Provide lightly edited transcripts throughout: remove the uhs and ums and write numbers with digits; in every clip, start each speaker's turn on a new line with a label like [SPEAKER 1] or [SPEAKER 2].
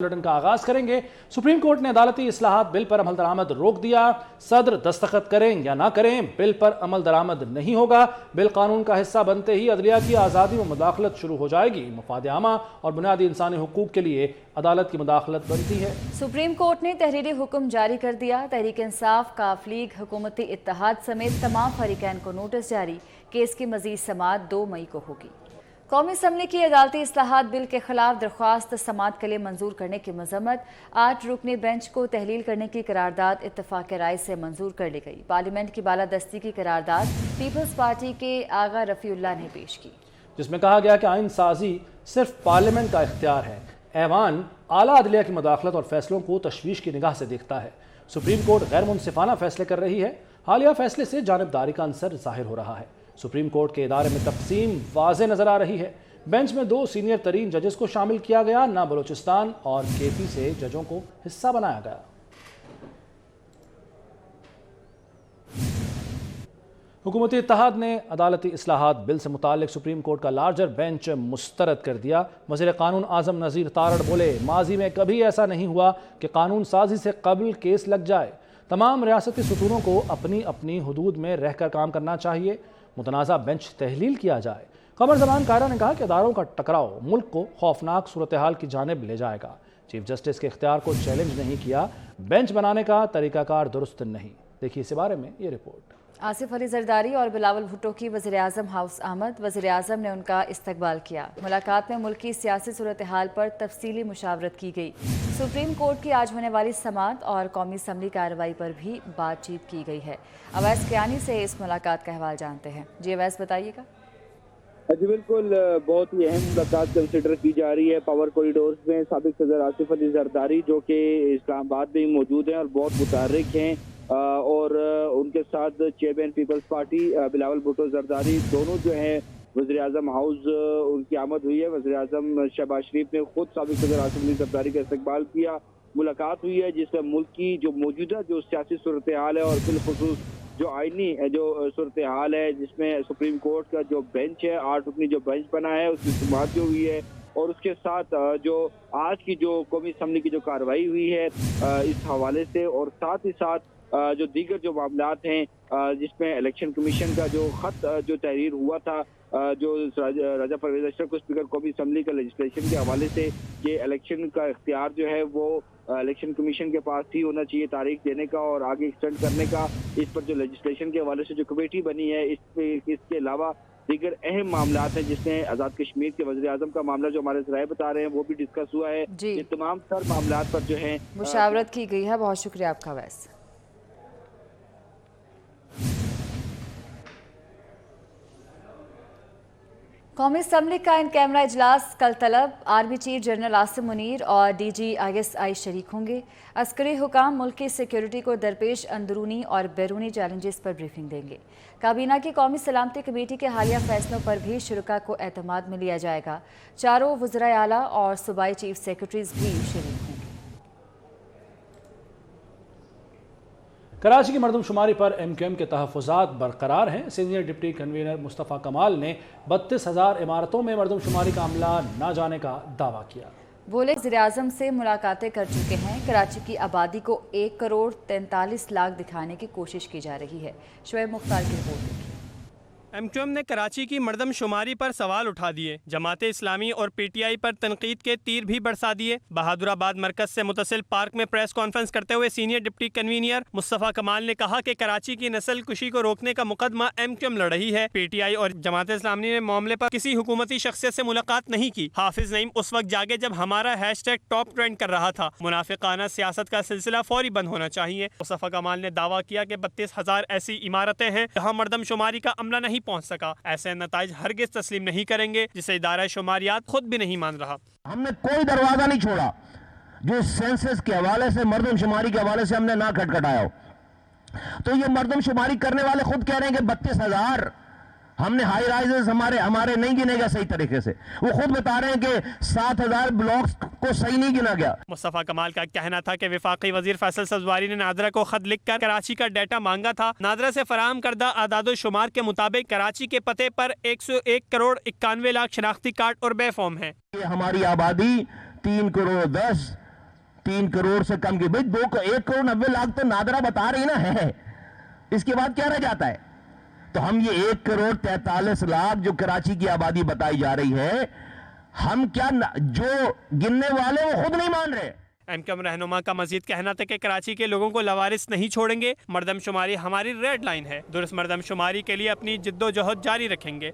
[SPEAKER 1] Bulletin का आगाज करेंगे। सुप्रीम कोर्ट ने अदालती इस्लाहात बिल पर अमल दरामद रोक दिया। सदर दस्तखत करें या ना करें, बिल पर अमल दरामद नहीं होगा। बिल कानून का हिस्सा बनते ही अदलिया की आज़ादी में मुदाखलत शुरू हो जाएगी। मफाद आमा और बुनियादी इंसानी हुकूक के लिए अदालत की मुदाखलत बनती है।
[SPEAKER 2] सुप्रीम कोर्ट ने तहरीरी हुक्म जारी कर दिया। तहरीक इंसाफ, काफ लीग, हुकूमती इत्तेहाद समेत तमाम फरीकैन को नोटिस जारी। केस की मजीद समाअत 2 मई को होगी। कौमी असम्बली की अदालती इस्लाहात बिल के खिलाफ दरख्वास्त समाअत के लिए मंजूर करने की मजम्मत 8 रुकनी बेंच को तहलील करने की करारदाद इत्तफाक राय से मंजूर कर ली गई। पार्लियामेंट की बालादस्ती की करारदाद पीपल्स पार्टी के आगा रफीउल्लाह ने पेश की, जिसमें
[SPEAKER 1] कहा गया कि आइन साजी सिर्फ पार्लियामेंट का इख्तियार है। ऐवान आला अदलिया की मुदाखलत और फैसलों को तशवीश की निगाह से देखता है। सुप्रीम कोर्ट गैर मुनसिफाना फैसले कर रही है। हालिया फैसले से जानिबदारी का अंसर जाहिर हो रहा है। सुप्रीम कोर्ट के इदारे में तकसीम वाज़े नजर आ रही है। बेंच में 2 सीनियर तरीन जजेस को शामिल किया गया। ना बलोचिस्तान और केपी से जजों को हिस्सा बनाया गया। हुकूमती इत्तेहाद ने अदालती इस्लाहात बिल से मुताल्लिक सुप्रीम कोर्ट का लार्जर बेंच मुस्तरद कर दिया। वज़ीर कानून आज़म नज़ीर तारड़ बोले, माजी में कभी ऐसा नहीं हुआ कि कानून साजी से कबल केस लग जाए। तमाम रियासती सुतूनों को अपनी अपनी हुदूद में रहकर काम करना चाहिए। मुतनाज़ा बेंच तहलील किया जाए। कमर ज़मान कायरा ने कहा कि अदारों का टकराव मुल्क को खौफनाक सूरत हाल की जानिब ले जाएगा। चीफ जस्टिस के इख्तियार को चैलेंज नहीं किया। बेंच बनाने का तरीकाकार दुरुस्त नहीं। देखिए इस बारे में ये रिपोर्ट।
[SPEAKER 2] आसिफ अली जरदारी और बिलावल भुट्टो की वज़ीर आज़म हाउस आमद। वज़ीर आज़म ने उनका इस्तकबाल किया। मुलाकात में मुल्क की सियासी सूरत हाल पर तफसीली मुशावरत की गई। सुप्रीम कोर्ट की आज होने वाली समाअत और कौमी असम्बली कार्रवाई पर भी बातचीत की गई है। अवैस कियानी से इस मुलाकात का अहवाल जानते हैं। जी अवैस, बताइएगा।
[SPEAKER 3] जी बिल्कुल, बहुत ही अहम मुलाकात कंसिडर की जा रही है। पावर कॉरिडोर्स में साबिक सदर आसिफ अली जरदारी जो कि इस्लामाबाद में मौजूद हैं और बहुत मुतहर्रिक हैं, और उनके साथ चेयरमैन पीपल्स पार्टी बिलावल भुट्टो जरदारी दोनों जो हैं वज़ीर आज़म हाउस उनकी आमद हुई है। वज़ीर आज़म शहबाज शरीफ ने खुद साबिक सदर आसिफ अली जरदारी का इस्तकबाल किया। मुलाकात हुई है जिसमें मुल्क की जो मौजूदा जो सियासी सूरत हाल है और बिलखुसूस जो आइनी जो सूरत हाल है, जिसमें सुप्रीम कोर्ट का जो बेंच है 8 रुकनी जो बेंच बना है उसकी समाअत जो हुई है, और उसके साथ जो आज की जो कौमी असम्बली की जो कार्रवाई हुई है इस हवाले से, और साथ ही साथ जो दीगर जो मामलात हैं जिसमें इलेक्शन कमीशन का जो खत जो तहरीर हुआ था, जो राजा परवेज अशरफ को स्पीकर कौमी असम्बली का लेजिस्लेशन के हवाले से कि इलेक्शन का इख्तियार जो है वो इलेक्शन कमीशन के पास ही होना चाहिए तारीख देने का और आगे एक्सटेंड करने का। इस पर जो लेजिस्लेशन के हवाले से जो कमेटी बनी है, इसके अलावा दीगर अहम मामलात हैं जिसमें आज़ाद कश्मीर के वज़ीर आज़म का मामला जो हमारे सराय बता रहे हैं वो भी डिस्कस हुआ है। ये तमाम सर मामलात पर जो है
[SPEAKER 2] मुशावरत की गई है। बहुत शुक्रिया आपका वैसे। कौमी असम्बली का इन कैमरा इजलास कल तलब। Army chief general Asim Munir और DG ISI शरीक होंगे। अस्करी हुकाम मुल्क की सिक्योरिटी को दरपेश अंदरूनी और बैरूनी चैलेंजेस पर ब्रीफिंग देंगे। काबीना की कौमी सलामती कमेटी के हालिया फैसलों पर भी शुरका को एतमाद में लिया जाएगा। चारों वज़राए आला और सूबाई चीफ सेक्रेटरीज भी शरीक होंगे।
[SPEAKER 1] कराची की मरदमशुमारी पर MQM के तहफ़्फ़ुज़ात बरकरार हैं। सीनियर डिप्टी कन्वीनर मुस्तफ़ा कमाल ने 32,000 इमारतों में मरदमशुमारी का अमला न जाने का दावा किया।
[SPEAKER 2] बोले, वज़ीर आज़म से मुलाकातें कर चुके हैं। कराची की आबादी को 1 करोड़ 43 लाख दिखाने की कोशिश की जा रही है। शुएब मुख्तार की रिपोर्ट देखिए।
[SPEAKER 4] MQM ने कराची की मर्दमशुमारी पर सवाल उठा दिए। जमाते इस्लामी और PTI पर तनकीद के तीर भी बरसा दिए। बहादुराबाद मरकज से मुतसिल पार्क में प्रेस कॉन्फ्रेंस करते हुए सीनियर डिप्टी कन्वीनर मुस्तफ़ा कमाल ने कहा कि कराची की नस्ल कुशी को रोकने का मुकदमा MQM लड़ रही है। PTI और जमाते इस्लामी ने मामले पर किसी हुकूमती शख्सियत से मुलाकात नहीं की। हाफिज नईम उस वक्त जागे जब हमारा हैशटैग टॉप ट्रेंड कर रहा था। मुनाफिकाना सियासत का सिलसिला फौरी बंद होना चाहिए। मुस्तफ़ा कमाल ने दावा किया कि 32,000 ऐसी इमारतें हैं जहाँ मर्दमशुमारी का अमला नहीं पहुँच सका। ऐसे नताइज हरगिज तस्लीम नहीं करेंगे जिसे इदारा शुमारियात खुद भी नहीं मान रहा।
[SPEAKER 5] हमने कोई दरवाजा नहीं छोड़ा जो सेंसस के हवाले से, मर्दमशुमारी के हवाले से हमने ना खटखटाया हो। तो ये मर्दमशुमारी करने वाले खुद कह रहे हैं कि 32,000 हमने हाई राइजेस हमारे नहीं गिने गए सही तरीके से। वो खुद बता रहे हैं कि 7,000 ब्लॉक्स को सही नहीं गिना गया।
[SPEAKER 4] मुस्तफ़ा कमाल का कहना था कि वफाकी वजीर फैसल सब्जवारी ने नादरा को खत लिखकर कराची का डाटा मांगा था। नादरा से फराहम करदा आदादो शुमार के मुताबिक कराची के पते पर 101 करोड़ 91 लाख शनाख्ती कार्ड और बे फॉर्म है।
[SPEAKER 5] हमारी आबादी 3 करोड़ 10 3 करोड़ से कम की, भाई 1 करोड़ 90 लाख तो नादरा बता रही ना है, इसके बाद क्या रह जाता है? तो हम ये 1 करोड़ 43 लाख जो कराची की आबादी बताई जा रही है, हम क्या जो गिनने वाले वो खुद नहीं मान रहे।
[SPEAKER 4] एमक्यूएम रहनुमा का मजीद कहना था कि कराची के लोगों को लवारिस नहीं छोड़ेंगे, मर्दमशुमारी हमारी रेड लाइन है, दुरुस्त मर्दमशुमारी के लिए अपनी जिद्दोजहद जारी रखेंगे।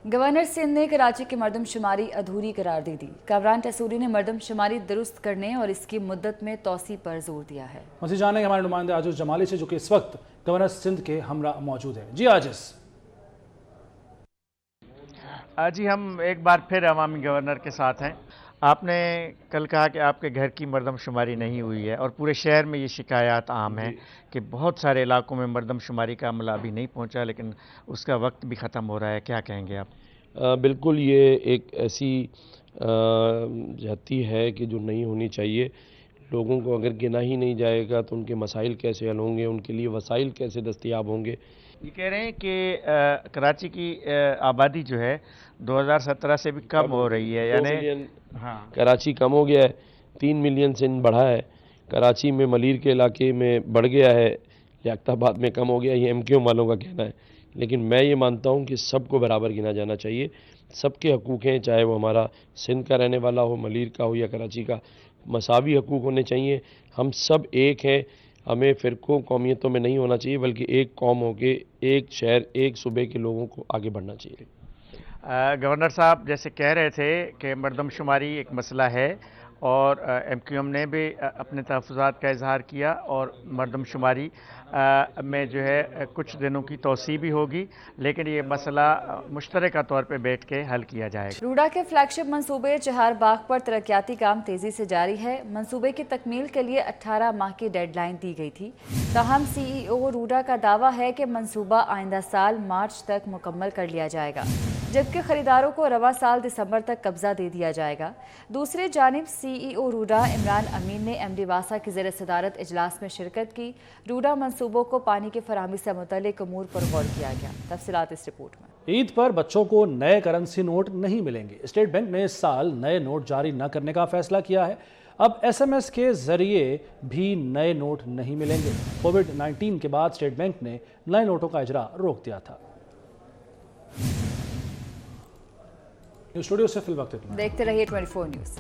[SPEAKER 2] गवर्नर सिंध ने कराची की मर्दमशुमारी अधूरी करार दे दी। कामरान टसूरी ने मर्दमशुमारी दुरुस्त करने और इसकी मुद्दत में तौसी पर जोर दिया है।
[SPEAKER 1] मज़ीद जाने हमारे नुमाइंदे आजिज़ जमाली से, जो कि इस वक्त गवर्नर सिंध के हमरा मौजूद है। जी आजिज़।
[SPEAKER 6] जी हम एक बार फिर अवामी गवर्नर के साथ हैं। आपने कल कहा कि आपके घर की मर्दमशुमारी नहीं हुई है और पूरे शहर में ये शिकायत आम है कि बहुत सारे इलाकों में मर्दमशुमारी का अमला अभी नहीं पहुंचा, लेकिन उसका वक्त भी ख़त्म हो रहा है, क्या कहेंगे आप?
[SPEAKER 7] बिल्कुल, ये एक ऐसी ज्यादती है कि जो नहीं होनी चाहिए। लोगों को अगर गिना ही नहीं जाएगा तो उनके मसाइल कैसे हल होंगे, उनके लिए वसाइल कैसे दस्तयाब होंगे।
[SPEAKER 6] ये कह रहे हैं कि कराची की आबादी जो है 2017 से भी कम हो रही है, यानी हाँ
[SPEAKER 7] कराची कम हो गया है, 3 मिलियन से बढ़ा है। कराची में मलीर के इलाके में बढ़ गया है, लियाकताबाद में कम हो गया, ये एमक्यूएम वालों का कहना है। लेकिन मैं ये मानता हूँ कि सबको बराबर गिना जाना चाहिए, सबके हकूक़ हैं, चाहे वो हमारा सिंध का रहने वाला हो, मलीर का हो या कराची का, मसावी हकूक़ होने चाहिए। हम सब एक हैं, हमें फ़िरक़ों कौमियतों में नहीं होना चाहिए, बल्कि एक कौम हो के एक शहर एक सूबे के लोगों को आगे बढ़ना चाहिए।
[SPEAKER 6] गवर्नर साहब जैसे कह रहे थे कि मर्दमशुमारी एक मसला है और एमक्यूएम ने भी अपने तहफ़्फ़ुज़ात का इजहार किया और मर्दमशुमारी में जो है कुछ दिनों की तौसी भी होगी, लेकिन ये मसला मुश्तरका तौर पे बैठ के हल किया जाएगा।
[SPEAKER 2] रूडा के फ्लैगशिप मंसूबे चहार बाग पर तरक्याती काम तेजी से जारी है। मंसूबे की तकमील के लिए 18 माह की डेडलाइन दी गई थी। ताहम CEO रूडा का दावा है कि मंसूबा आइंदा साल मार्च तक मुकम्मल कर लिया जाएगा, जबकि खरीदारों को रवा साल दिसंबर तक कब्जा दे दिया जाएगा। दूसरी जानिब CEO रूडा इमरान अमीन ने MD वासा की ज़ेर सदारत इजलास में शिरकत की। रूडा मंसूबों को पानी की फराहमी से मुतल्लिक अमूर पर गौर किया गया। तफसीलात इस रिपोर्ट में।
[SPEAKER 1] ईद पर बच्चों को नए करेंसी नोट नहीं मिलेंगे। स्टेट बैंक ने इस साल नए नोट जारी न करने का फैसला किया है। अब SMS के जरिए भी नए नोट नहीं मिलेंगे। कोविड-19 के बाद स्टेट बैंक ने नए नोटों का इजरा रोक दिया था। स्टूडियो से फिल वक्त
[SPEAKER 2] देखते रहिए 24 न्यूज़।